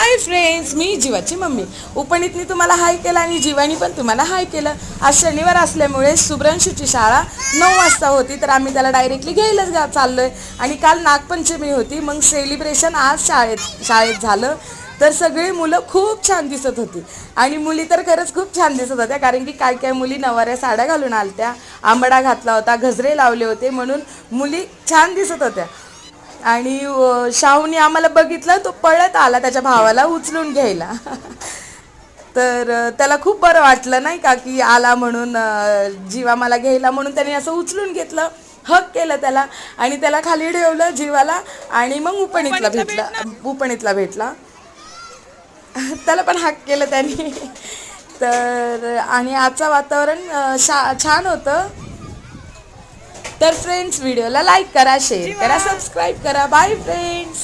Hi friends, मी जीवाची mummy. उपणीतनी तुम्हाला हाय केलं आणि जीवानी पण तुम्हाला हाय केलं. आज शनिवार असल्यामुळे शुभ्रांशूची शाळा 9 वाजता होती, तर आम्ही त्याला डायरेक्टली घ्यायलाच चाललोय. आणि काल नागपंचमी होती, मग सेलिब्रेशन आज शाळेत झालं. तर सगळी मुलं खूप छान दिसत होती आणि मुली तर खरंच खूप छान दिसत होत्या, कारण की काय काय मुली नवाऱ्या साड्या घालून आलत्या, आंबडा घातला होता, गजरे लावले होते, म्हणून मुली छान दिसत होत्या. आणि शाहूने आम्हाला बघितलं, तो पळत आला त्याच्या भावाला उचलून घ्यायला. तर त्याला खूप बरं वाटलं नाही का, की आला म्हणून, जीवा मला घ्यायला म्हणून त्याने असं उचलून घेतलं, हक केलं त्याला आणि त्याला खाली ठेवलं जीवाला. आणि मग उपणीतला भेटला त्याला पण हक केलं त्यांनी. तर आणि आजचं वातावरण छान होतं. तर फ्रेंड्स, व्हिडिओला लाईक करा, शेअर करा, सबस्क्राईब करा. Bye friends.